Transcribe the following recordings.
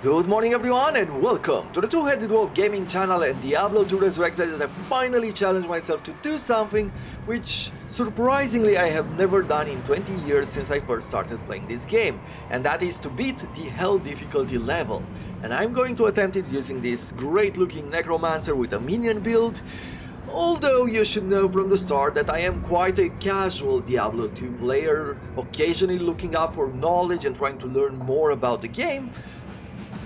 Good morning everyone and welcome to the Two-Headed Wolf Gaming channel and Diablo 2 Resurrected, as I finally challenged myself to do something which surprisingly I have never done in 20 years since I first started playing this game, and that is to beat the Hell difficulty level. And I'm going to attempt it using this great looking Necromancer with a minion build. Although you should know from the start that I am quite a casual Diablo 2 player, occasionally looking up for knowledge and trying to learn more about the game,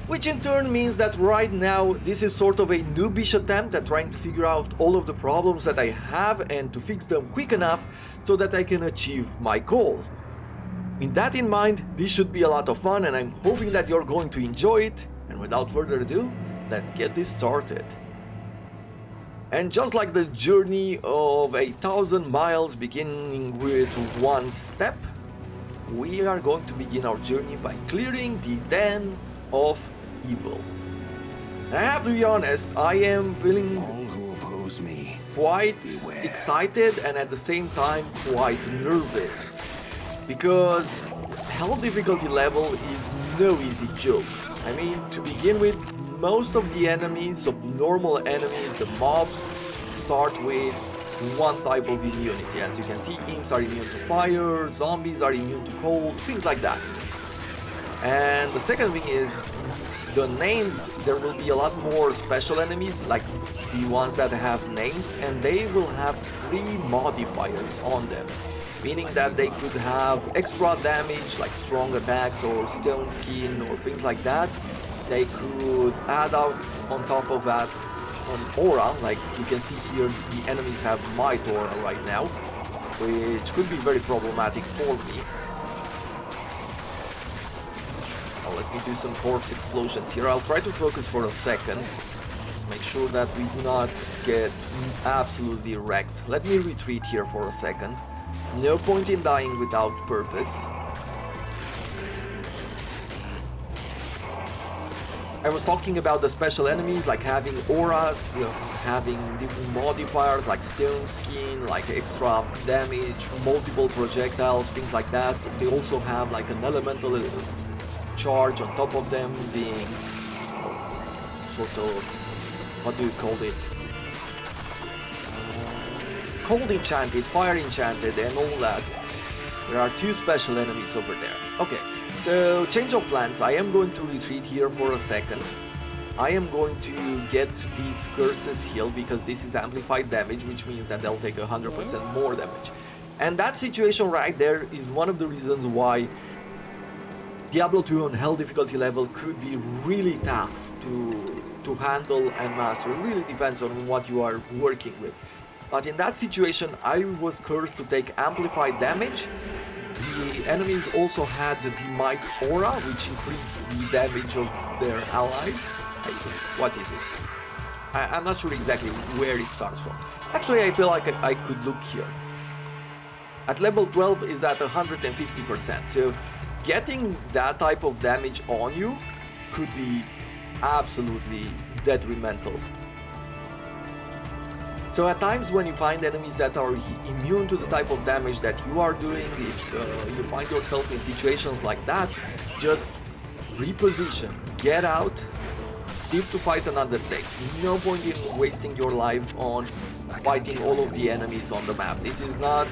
which in turn means that right now this is sort of a noobish attempt at trying to figure out all of the problems that I have and to fix them quick enough so that I can achieve my goal. With that in mind, this should be a lot of fun and I'm hoping that you're going to enjoy it. And without further ado, let's get this started. And just like the journey of 1,000 miles beginning with one step, we are going to begin our journey by clearing the Den of Evil. I have to be honest, I am feeling quite excited and at the same time quite nervous, because Hell difficulty level is no easy joke. I mean, to begin with, most of the enemies, of the normal enemies, the mobs, start with one type of immunity. As you can see, imps are immune to fire, zombies are immune to cold, things like that. And the second thing is, there will be a lot more special enemies, like the ones that have names, and they will have 3 modifiers on them, meaning that they could have extra damage, like strong attacks or stone skin or things like that. They could add out on top of that an aura, like you can see here the enemies have Might aura right now, which could be very problematic for me. Let me do some corpse explosions here. I'll try to focus for a second. Make sure that we do not get absolutely wrecked. Let me retreat here for a second. No point in dying without purpose. I was talking about the special enemies, like having auras, having different modifiers like stone skin, like extra damage, multiple projectiles, things like that. They also have like an elemental charge on top of them, being sort of, what do you call it, cold enchanted, fire enchanted and all that. There are 2 special enemies over there. Okay, so change of plans. I am going to retreat here for a second. I am going to get these curses healed because this is amplified damage, which means that they'll take 100% more damage. And that situation right there is one of the reasons why Diablo 2 on Hell difficulty level could be really tough to handle and master. It really depends on what you are working with. But in that situation, I was cursed to take amplified damage. The enemies also had the Might aura, which increased the damage of their allies. What is it? I'm not sure exactly where it starts from. Actually, I feel like I could look here. At level 12 is at 150%, so getting that type of damage on you could be absolutely detrimental. So at times when you find enemies that are immune to the type of damage that you are doing, if you find yourself in situations like that, just reposition, get out, live to fight another day. No point in wasting your life on fighting all of the enemies on the map. This is not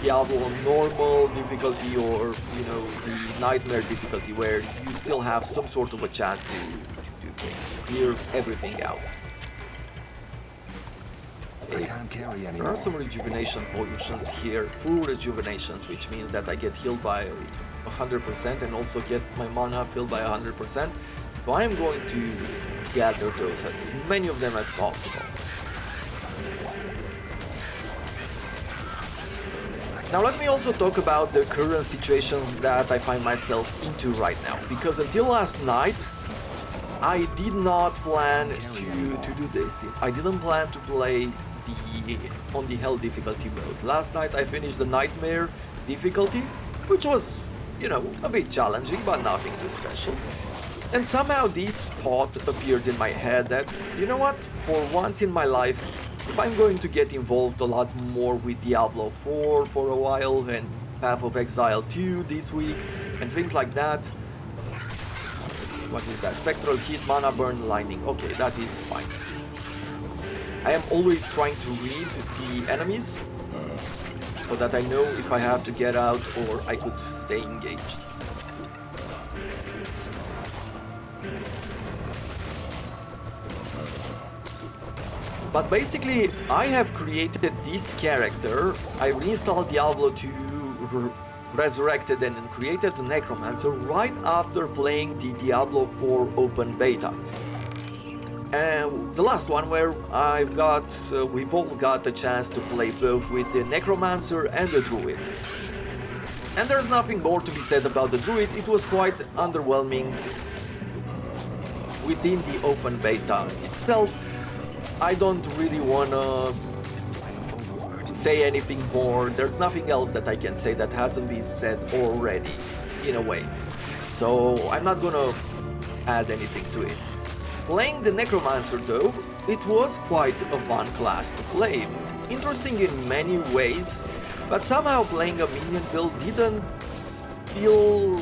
Diablo normal difficulty or, you know, the nightmare difficulty where you still have some sort of a chance to do things, to clear everything out. Okay. There are some rejuvenation potions here, full rejuvenations, which means that I get healed by 100% and also get my mana filled by 100%. So I am going to gather those, as many of them as possible. Now let me also talk about the current situation that I find myself into right now, because until last night I did not plan to do this. I didn't plan to play on the Hell difficulty mode. Last night I finished the Nightmare difficulty, which was, you know, a bit challenging but nothing too special. And somehow this thought appeared in my head that, you know what, for once in my life, if I'm going to get involved a lot more with Diablo 4 for a while and Path of Exile 2 this week and things like that, what is that? Spectral hit, mana burn, lightning. Okay, that is fine. I am always trying to read the enemies so that I know if I have to get out or I could stay engaged. But basically, I have created this character. I reinstalled Diablo 2, Resurrected, and created the Necromancer right after playing the Diablo 4 open beta. And the last one where we've all got the chance to play both with the Necromancer and the Druid. And there's nothing more to be said about the Druid. It was quite underwhelming within the open beta itself. I don't really wanna say anything more. There's nothing else that I can say that hasn't been said already, in a way. So I'm not gonna add anything to it. Playing the Necromancer though, it was quite a fun class to play. Interesting in many ways, but somehow playing a minion build didn't feel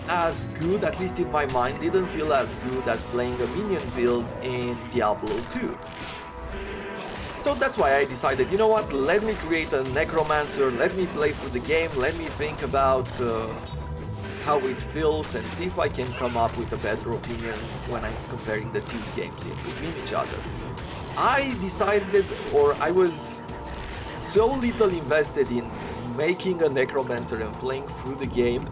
as good, at least in my mind, didn't feel as good as playing a minion build in Diablo 2. So that's why I decided, you know what, let me create a Necromancer, let me play through the game, let me think about how it feels and see if I can come up with a better opinion when I'm comparing the two games in between each other. I decided, or I was so little invested in making a Necromancer and playing through the game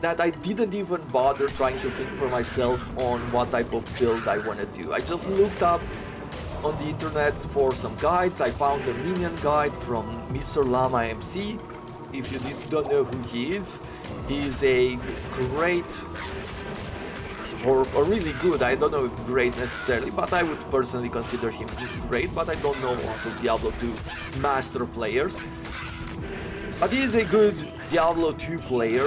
that I didn't even bother trying to think for myself on what type of build I want to do. I just looked up on the internet for some guides. I found a minion guide from Mr. Llama MC. If you don't know who he is, he's a great, or really good, I don't know if great necessarily, but I would personally consider him great, but I don't know a lot of Diablo 2 master players. But he is a good Diablo 2 player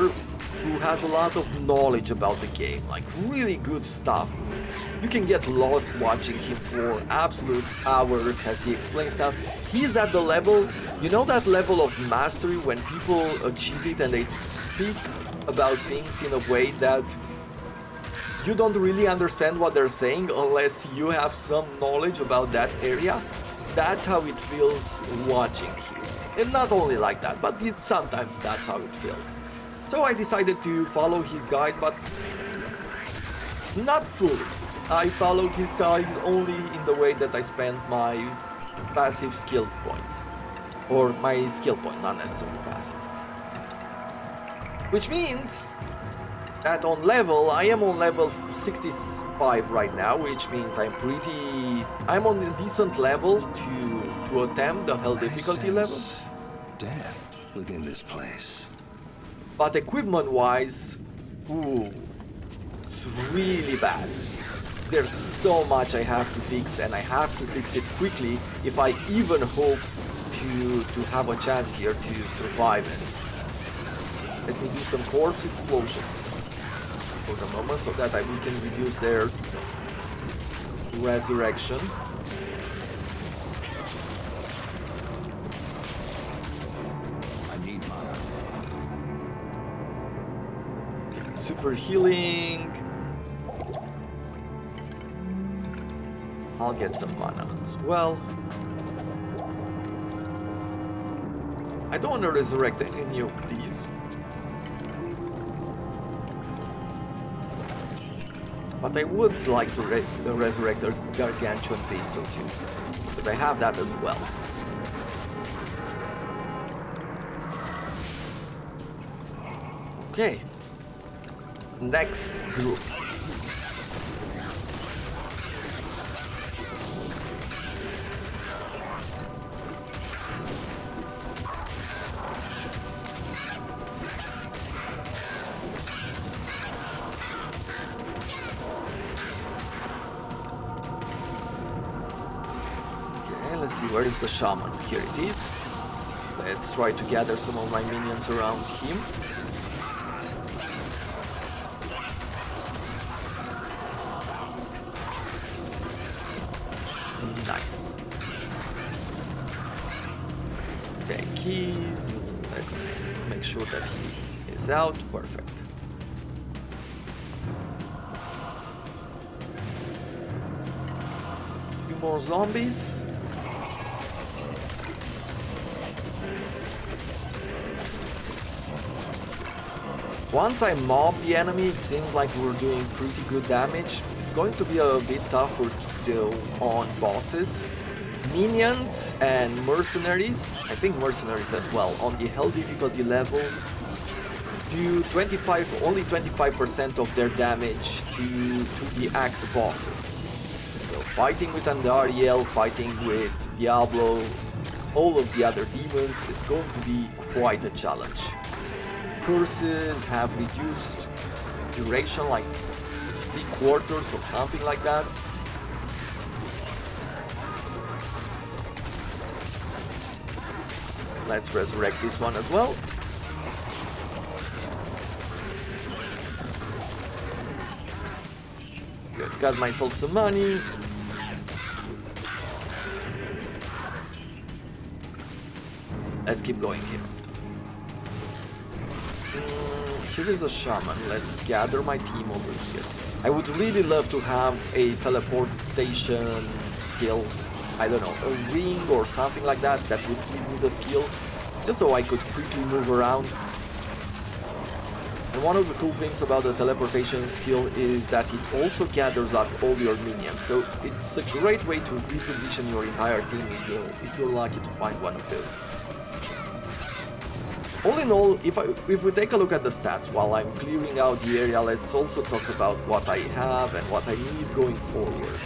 who has a lot of knowledge about the game, like really good stuff. You can get lost watching him for absolute hours as he explains stuff. He's at the level, you know that level of mastery when people achieve it and they speak about things in a way that you don't really understand what they're saying unless you have some knowledge about that area. That's how it feels watching him. And not only like that, but sometimes that's how it feels. So I decided to follow his guide, but not fully. I followed his guide only in the way that I spent my passive skill points. Or my skill points, not necessarily passive. Which means that on level, I am on level 65 right now, which means I'm on a decent level to attempt the hell difficulty level. Death within this place. But equipment-wise, it's really bad. There's so much I have to fix, and I have to fix it quickly if I even hope to have a chance here to survive it. Let me do some corpse explosions for the moment so that we can reduce their resurrection. Super healing. I'll get some mana as well. I don't want to resurrect any of these. But I would like to resurrect a gargantuan beast or two, because I have that as well. Okay. Next group. Let's see, where is the shaman? Here it is. Let's try to gather some of my minions around him. Nice. Okay, keys. Let's make sure that he is out. Perfect. more zombies. Once I mob the enemy, it seems like we're doing pretty good damage. It's going to be a bit tougher to do on bosses. Minions and mercenaries, I think mercenaries as well, on the hell difficulty level do only 25% of their damage to the act bosses. So fighting with Andariel, fighting with Diablo, all of the other demons is going to be quite a challenge. Curses have reduced duration, like it's 3/4 or something like that. Let's resurrect this one as well. Good, got myself some money. Let's keep going here. Here is a shaman. Let's gather my team over here. I would really love to have a teleportation skill. I don't know, a ring or something like that that would give me the skill, just so I could quickly move around. And one of the cool things about the teleportation skill is that it also gathers up all your minions, so it's a great way to reposition your entire team if you're lucky to find one of those. All in all, if we take a look at the stats while I'm clearing out the area, let's also talk about what I have and what I need going forward.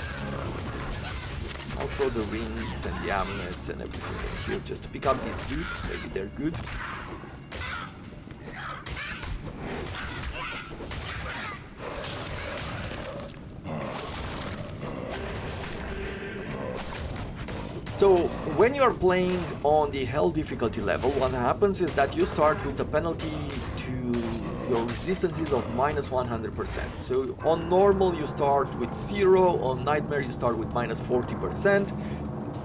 I'll throw the rings and the amulets and everything in here just to pick up these boots, maybe they're good. So, when you are playing on the hell difficulty level, what happens is that you start with a penalty to your resistances of -100%. So, on normal you start with 0, on nightmare you start with -40%,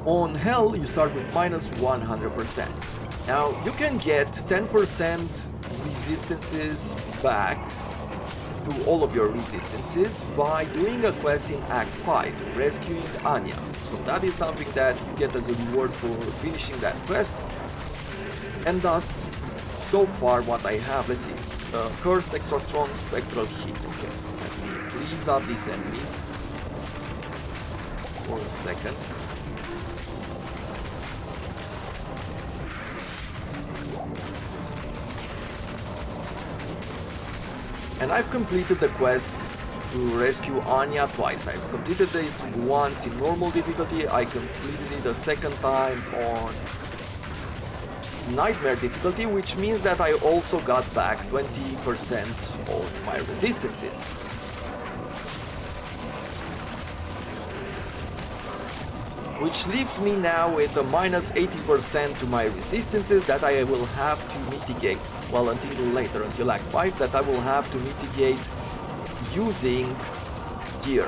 on hell you start with -100%. Now, you can get 10% resistances back to all of your resistances by doing a quest in Act 5, rescuing Anya. So that is something that you get as a reward for finishing that quest. And thus, so far what I have, let's see, cursed extra strong spectral hit. Okay, let me freeze up these enemies for a second. And I've completed the quest to rescue Anya twice. I've completed it once in normal difficulty, I completed it a second time on nightmare difficulty, which means that I also got back 20% of my resistances. Which leaves me now with a -80% to my resistances that I will have to mitigate, well, until later, until Act 5, that I will have to mitigate using gear.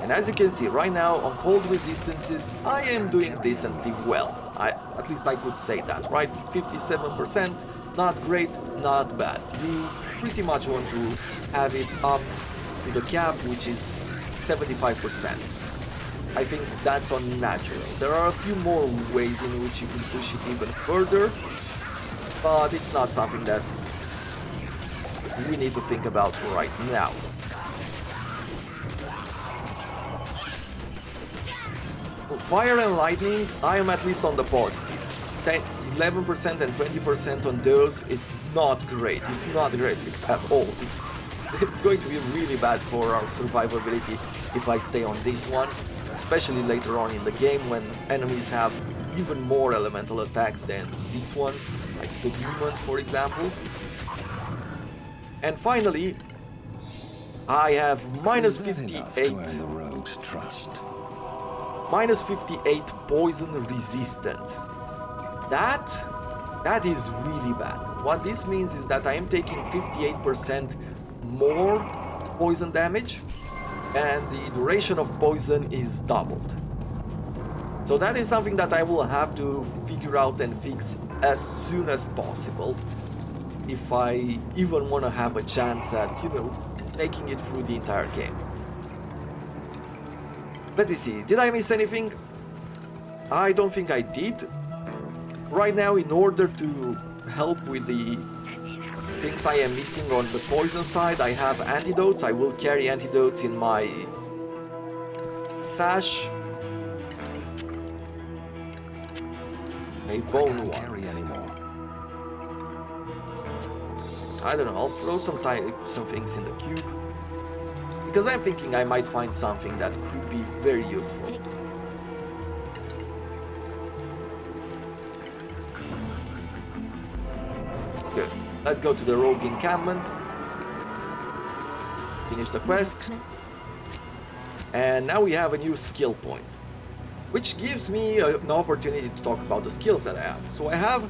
And as you can see, right now on cold resistances, I am doing decently well. At least I could say that, right? 57%, not great, not bad. You pretty much want to have it up to the cap, which is 75%. I think that's unnatural. There are a few more ways in which you can push it even further, but it's not something that we need to think about right now. Fire and lightning, I am at least on the positive. 11% and 20% on those is not great. It's not great at all. It's going to be really bad for our survivability if I stay on this one, especially later on in the game when enemies have even more elemental attacks than these ones, like the demon, for example. And finally, I have -58. -58 poison resistance. That is really bad. What this means is that I am taking 58% more poison damage, and the duration of poison is doubled. So that is something that I will have to figure out and fix as soon as possible if I even want to have a chance at, making it through the entire game. Let me see, did I miss anything? I don't think I did. Right now, in order to help with the things I am missing on the poison side, I have antidotes. I will carry antidotes in my sash. A bone one. Carry anymore. I don't know, I'll throw some things in the cube. Because I'm thinking I might find something that could be very useful. Good. Let's go to the rogue encampment. Finish the quest. And now we have a new skill point, which gives me an opportunity to talk about the skills that I have. So I have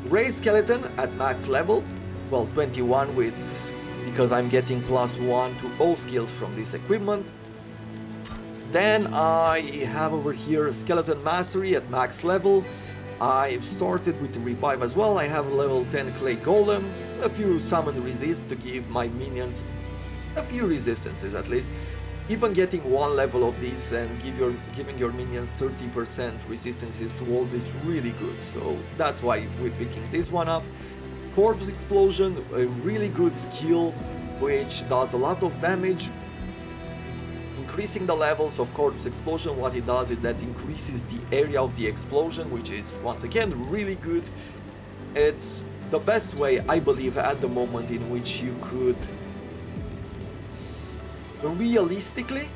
Raised Skeleton at max level, well 21 with, because I'm getting +1 to all skills from this equipment. Then I have over here Skeleton Mastery at max level. I've started with the revive as well. I have a level 10 Clay Golem, a few summon resist to give my minions a few resistances at least. Even getting one level of this and giving your minions 30% resistances to all is really good. So that's why we're picking this one up. Corpse Explosion, a really good skill which does a lot of damage. Increasing the levels of Corpse Explosion, what it does is that increases the area of the explosion, which is once again really good. It's the best way, I believe, at the moment in which you could realistically,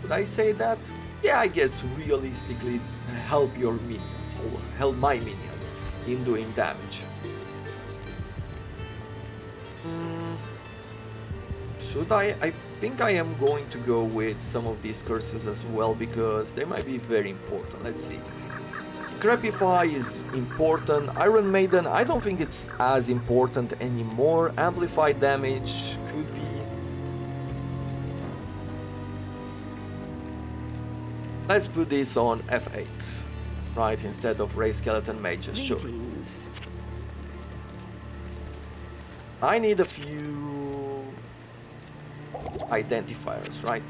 would I say that? Yeah, I guess realistically help your minions, or help my minions in doing damage. Should I think I am going to go with some of these curses as well, because they might be very important. Let's see. Crepify is important. Iron Maiden, I don't think it's as important anymore. Amplified damage could be. Let's put this on F8, right, instead of Raised Skeleton Mages, sure. I need a few identifiers, right?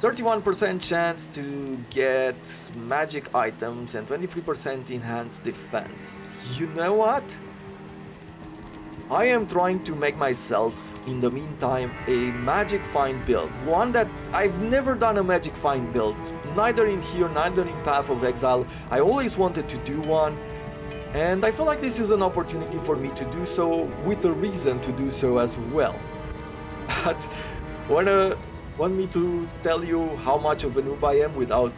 31% chance to get magic items and 23% enhanced defense. You know what? I am trying to make myself, in the meantime, a magic find build. One that I've never done a magic find build, neither in here, neither in Path of Exile. I always wanted to do one, and I feel like this is an opportunity for me to do so, with a reason to do so as well. But want me to tell you how much of a noob I am without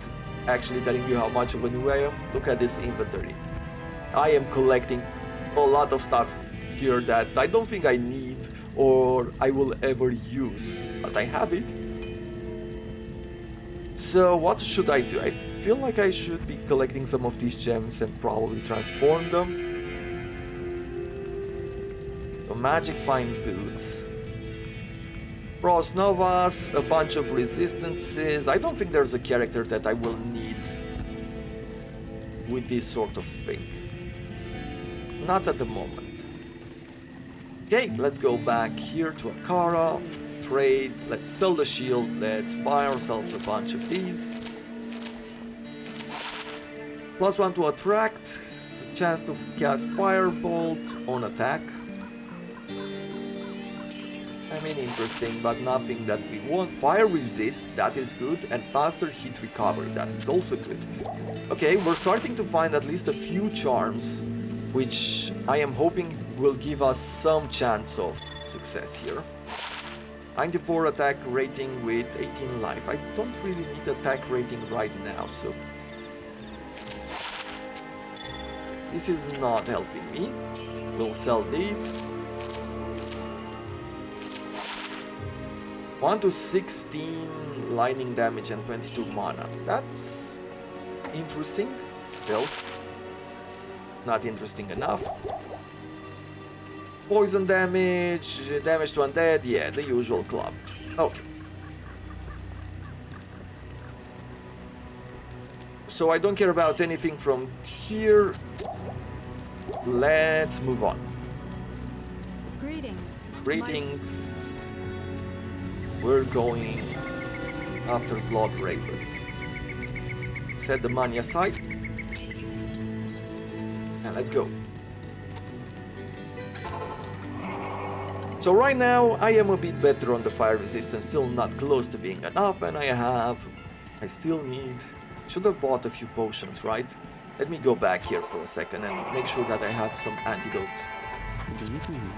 actually telling you how much of a noob I am? Look at this inventory. I am collecting a lot of stuff here that I don't think I need or I will ever use, but I have it. So what should I do? I feel like I should be collecting some of these gems and probably transform them. So magic find boots. Frost Novas, a bunch of resistances. I don't think there's a character that I will need with this sort of thing. Not at the moment. Okay, let's go back here to Akara, trade, let's sell the shield, let's buy ourselves a bunch of these. +1 to attract, chance to cast Firebolt on attack. I mean, interesting, but nothing that we want. Fire resist, that is good, and faster hit recovery, that is also good. Okay, we're starting to find at least a few charms, which I am hoping will give us some chance of success here. 94 attack rating with 18 life. I don't really need attack rating right now, so this is not helping me. We'll sell these. 1 to 16 lightning damage and 22 mana. That's interesting. Well, not interesting enough. Poison damage, damage to undead, yeah, the usual club. Okay. So I don't care about anything from here. Let's move on. Greetings. Greetings. We're going after Blood Raven. Set the money aside. And let's go. So right now I am a bit better on the fire resistance, still not close to being enough, and I still need, should have bought a few potions, right? Let me go back here for a second and make sure that I have some antidote. Good evening.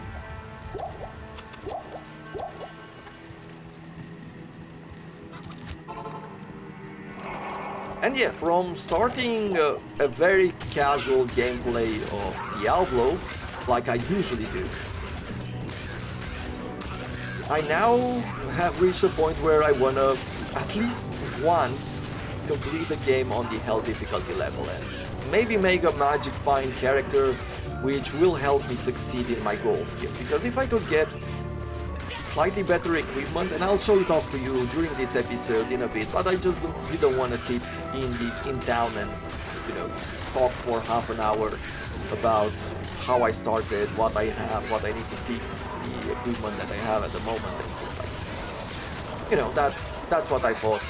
And yeah, from starting a very casual gameplay of Diablo, like I usually do, I now have reached a point where I wanna at least once complete the game on the hell difficulty level and maybe make a magic find character which will help me succeed in my goal here. Because if I could get slightly better equipment, and I'll show it off to you during this episode in a bit, but I just didn't want to sit in town and, you know, talk for half an hour about how I started, what I have, what I need to fix, the equipment that I have at the moment, and things like that. You know, that's what I thought.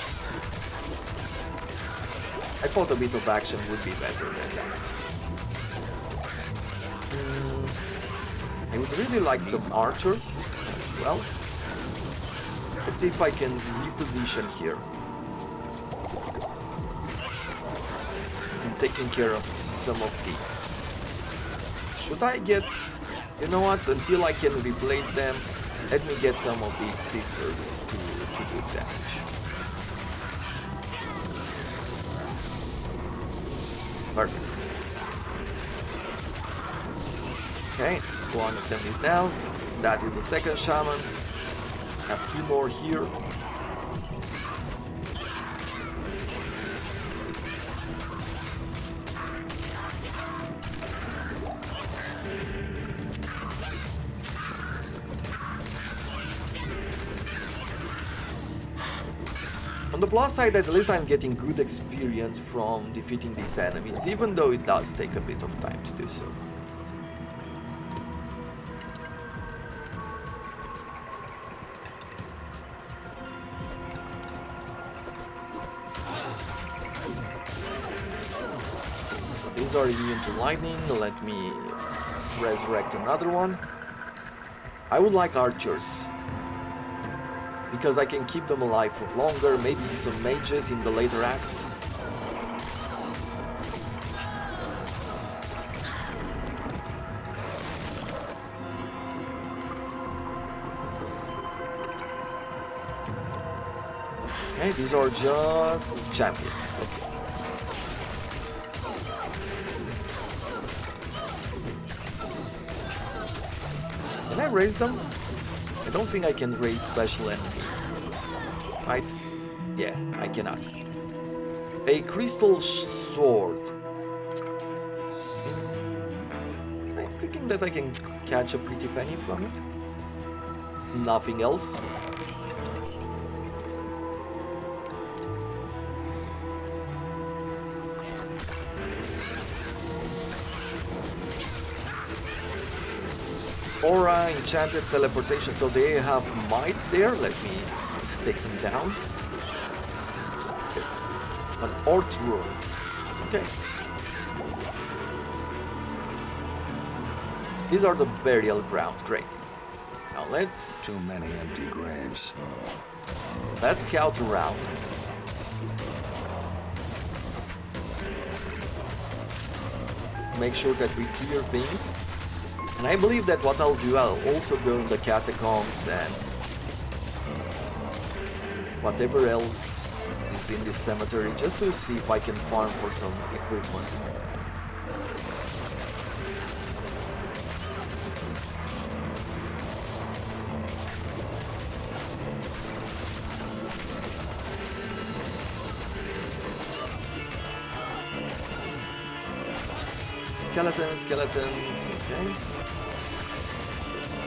I thought a bit of action would be better than that. I would really like some archers as well. Let's see if I can reposition here. I'm taking care of some of these. Should I get... You know what? Until I can replace them, let me get some of these sisters to do damage. Perfect. Okay, one of them is down. That is the second shaman. Have two more here. On the plus side, at least I'm getting good experience from defeating these enemies, even though it does take a bit of time to do so. So these are immune to lightning. Let me resurrect another one. I would like archers, because I can keep them alive for longer, maybe some mages in the later acts. Okay, these are just champions. Okay. Can I raise them? I don't think I can raise special enemies. Right? Yeah, I cannot. A crystal sword. I'm thinking that I can catch a pretty penny from it. Nothing else. Aura, enchanted teleportation, so they have might there. Let me just take them down. Okay. An Ort Rune. Okay. These are the burial grounds. Great. Now let's... Too many empty graves. Let's scout around. Make sure that we clear things. And I believe that what I'll do, I'll also go in the catacombs and whatever else is in this cemetery, just to see if I can farm for some equipment. Skeletons, okay.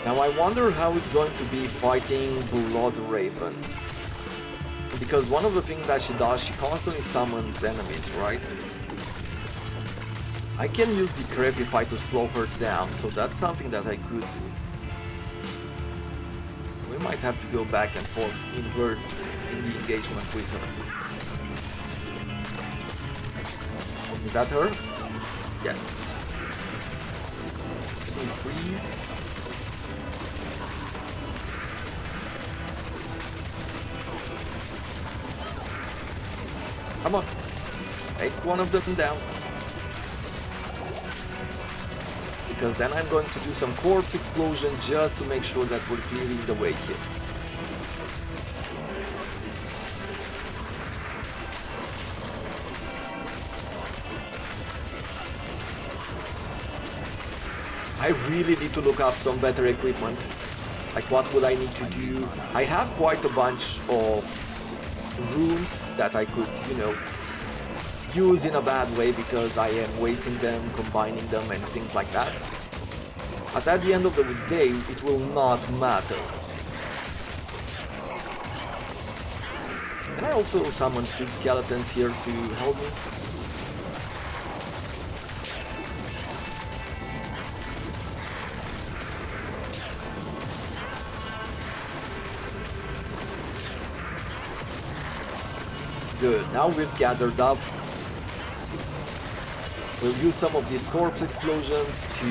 Now I wonder how it's going to be fighting Blood Raven. Because one of the things that she does, she constantly summons enemies, right? I can use the Decrepify to slow her down, so that's something that I could do. might have to go back and forth in the engagement with her. Is that her? Yes. Let me freeze. Come on. Take one of them down. Because then I'm going to do some corpse explosion just to make sure that we're clearing the way here. I really need to look up some better equipment. Like what would I need to do? I have quite a bunch of runes that I could, you know, use in a bad way because I am wasting them, combining them and things like that. But at the end of the day, it will not matter. Can I also summon 2 skeletons here to help me? Good, now we've gathered up. We'll use some of these corpse explosions to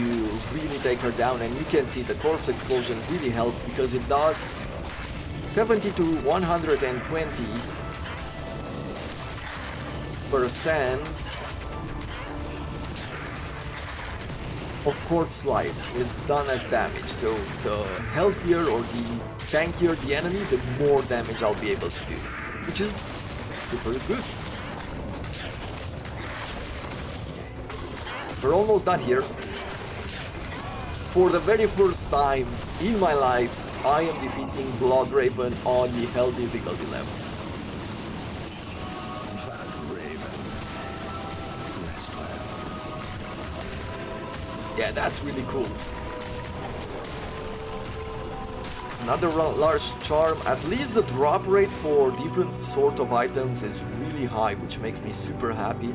really take her down, and you can see the corpse explosion really helps because it does 70 to 120% of corpse life. It's done as damage, so the healthier or the tankier the enemy, the more damage I'll be able to do, which is super good. We're almost done here. For the very first time in my life, I am defeating Blood Raven on the Hell difficulty level. Blood Raven. Rest well. Yeah, that's really cool. Another large charm. At least the drop rate for different sort of items is really high, which makes me super happy.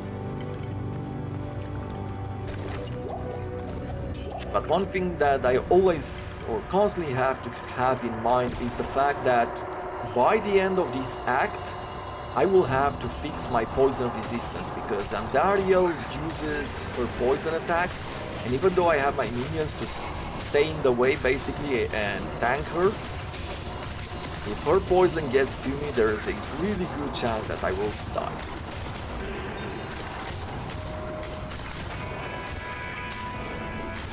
But one thing that I always or constantly have to have in mind is the fact that by the end of this act, I will have to fix my poison resistance because Andariel uses her poison attacks, and even though I have my minions to stay in the way basically and tank her, if her poison gets to me, there is a really good chance that I will die.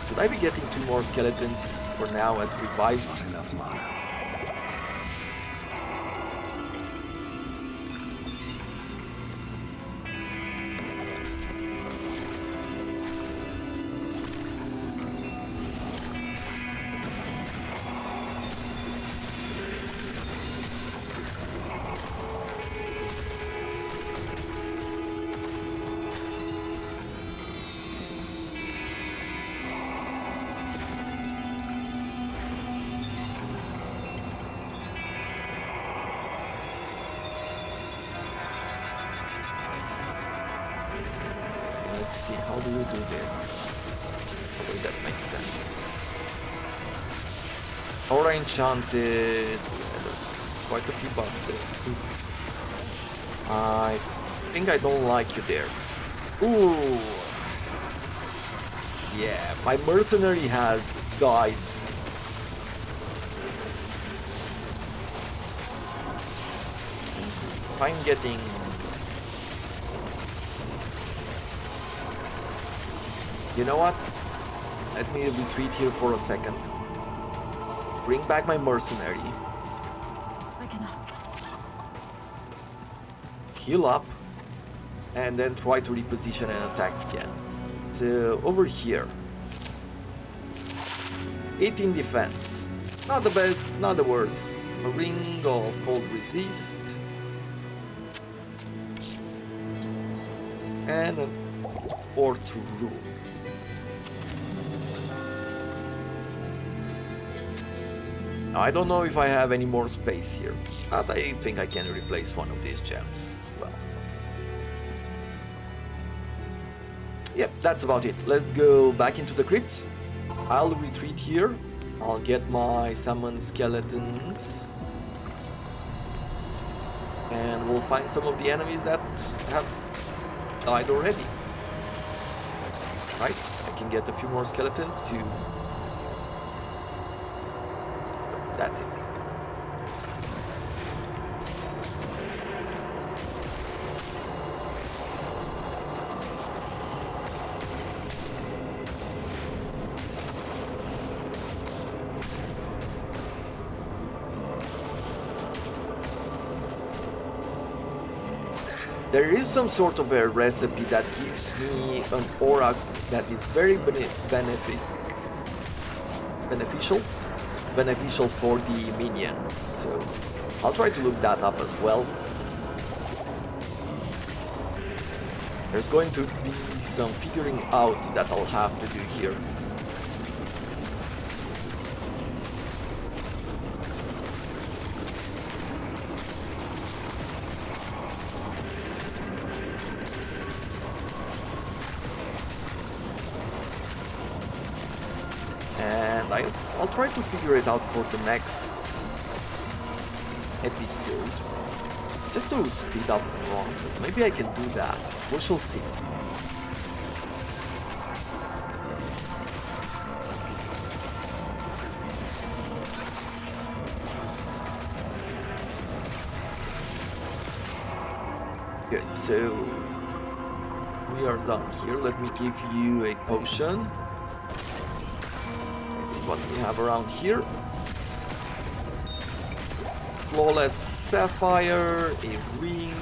Should I be getting 2 more skeletons for now as revives? Not enough mana. Let's see, how do we do this? Hopefully that makes sense. Aura Enchanted. Yeah, there's quite a few buffs there. I think I don't like you there. Ooh. Yeah, my mercenary has died. If I'm getting... You know what? Let me retreat here for a second. Bring back my mercenary. I cannot. Heal up. And then try to reposition and attack again. So, over here. 18 defense. Not the best, not the worst. A ring of cold resist. And an Orth rule. Now, I don't know if I have any more space here, but I think I can replace one of these gems as well. Yep, that's about it. Let's go back into the crypt. I'll retreat here I'll get my summon skeletons. And we'll find some of the enemies that have died already. Right? I can get a few more skeletons to... That's it. There is some sort of a recipe that gives me an aura that is very beneficial for the minions. So I'll try to look that up as well. There's going to be some figuring out that I'll have to do here. And I'll try to figure it out for the next episode, just to speed up the process. Maybe I can do that. We shall see. Good, so we are done here. Let me give you a potion. Let's see what we have around here. Flawless sapphire, a ring.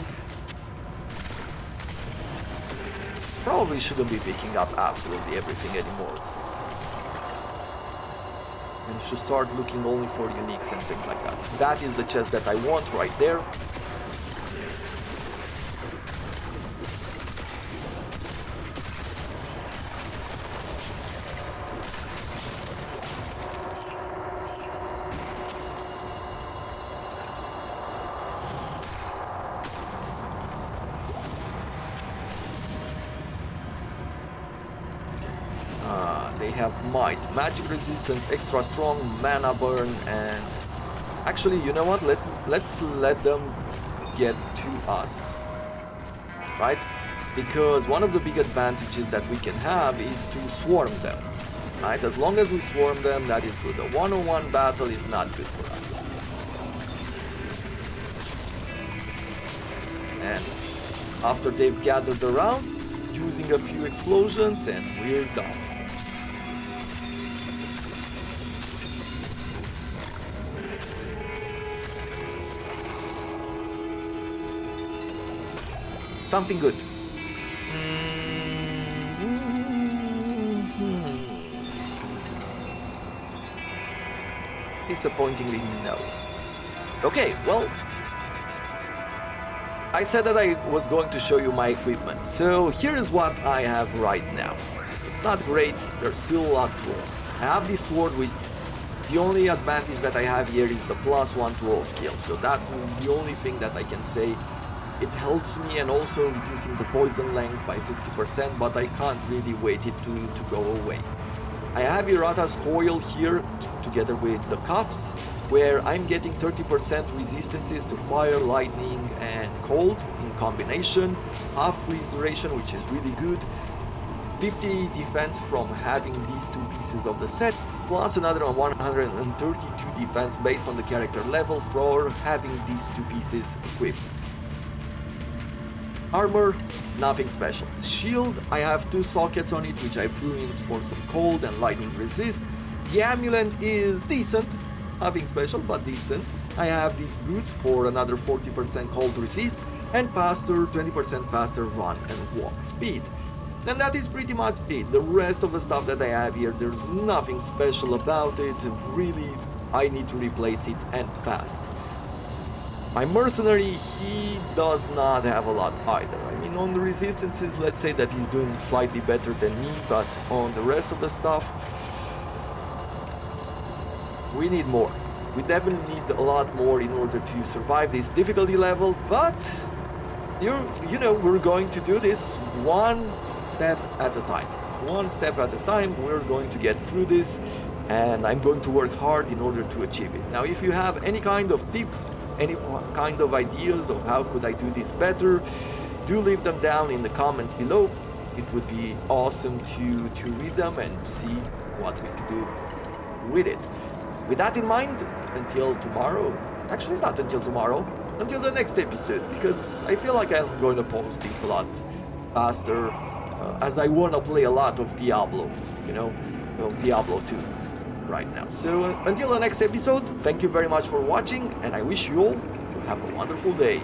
Probably shouldn't be picking up absolutely everything anymore. And should start looking only for uniques and things like that. That is the chest that I want right there. They have might, magic resistance, extra strong, mana burn, and actually, you know what? Let's let them get to us, right? Because one of the big advantages that we can have is to swarm them, right? As long as we swarm them, that is good. A one-on-one battle is not good for us. And after they've gathered around, using a few explosions, and we're done. Something good. Disappointingly, no. Okay, well, I said that I was going to show you my equipment. So here is what I have right now. It's not great, there's still a lot to learn. I have this sword with the only advantage that I have here is the +1 to all skills. So that is the only thing that I can say. It helps me, and also reducing the poison length by 50%, but I can't really wait it to go away. I have Hirata's coil here together with the cuffs, where I'm getting 30% resistances to fire, lightning and cold in combination, half freeze duration, which is really good, 50 defense from having these two pieces of the set, plus another 132 defense based on the character level for having these two pieces equipped. Armor, nothing special. Shield, I have 2 sockets on it, which I threw in for some cold and lightning resist. The amulet is decent, nothing special, but decent. I have these boots for another 40% cold resist, and faster, 20% faster run and walk speed. And that is pretty much it. The rest of the stuff that I have here, there's nothing special about it. Really, I need to replace it, and fast. My mercenary, he does not have a lot either. I mean, on the resistances, let's say that he's doing slightly better than me, but on the rest of the stuff, we need more. We definitely need a lot more in order to survive this difficulty level, but you know, we're going to do this one step at a time. One step at a time, we're going to get through this. and I'm going to work hard in order to achieve it. Now, if you have any kind of tips, any kind of ideas of how could I do this better, do leave them down in the comments below. It would be awesome to read them and see what we could do with it. With that in mind, until tomorrow, actually not until tomorrow, until the next episode, because I feel like I'm going to post this a lot faster, as I want to play a lot of Diablo, you know, of Diablo 2 right now. So until the next episode, thank you very much for watching, and I wish you all to have a wonderful day.